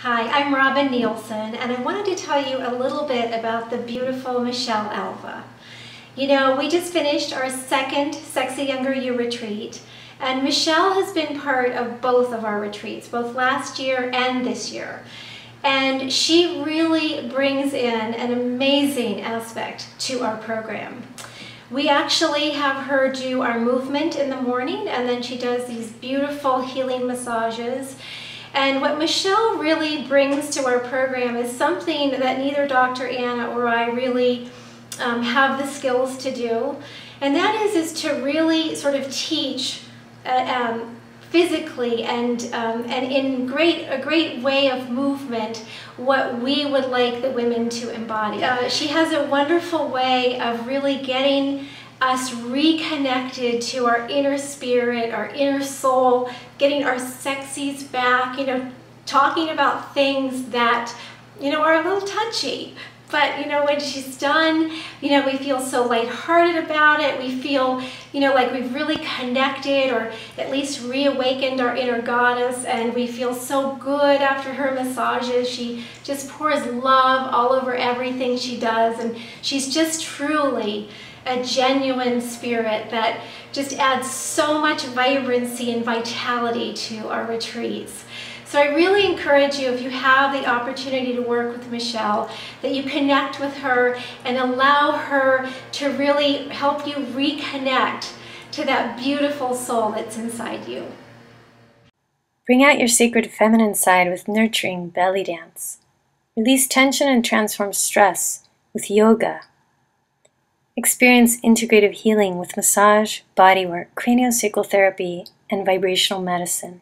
Hi, I'm Robin Nielsen, and I wanted to tell you a little bit about the beautiful Michelle Alva. You know, we just finished our second Sexy Younger You retreat, and Michelle has been part of both of our retreats, both last year and this year. And she really brings in an amazing aspect to our program. We actually have her do our movement in the morning, and then she does these beautiful healing massages. And what Michelle really brings to our program is something that neither Dr. Anna or I really have the skills to do. And that is to really sort of teach physically and in a great way of movement what we would like the women to embody. She has a wonderful way of really getting us reconnected to our inner spirit, our inner soul, getting our sexies back, talking about things that, are a little touchy. But, when she's done, we feel so lighthearted about it. We feel, like we've really connected or at least reawakened our inner goddess, and we feel so good after her massages. She just pours love all over everything she does, and she's just truly a genuine spirit that just adds so much vibrancy and vitality to our retreats. So I really encourage you, if you have the opportunity to work with Michelle, that you connect with her and allow her to really help you reconnect to that beautiful soul that's inside you. Bring out your sacred feminine side with nurturing belly dance. Release tension and transform stress with yoga. Experience integrative healing with massage, bodywork, craniosacral therapy, and vibrational medicine.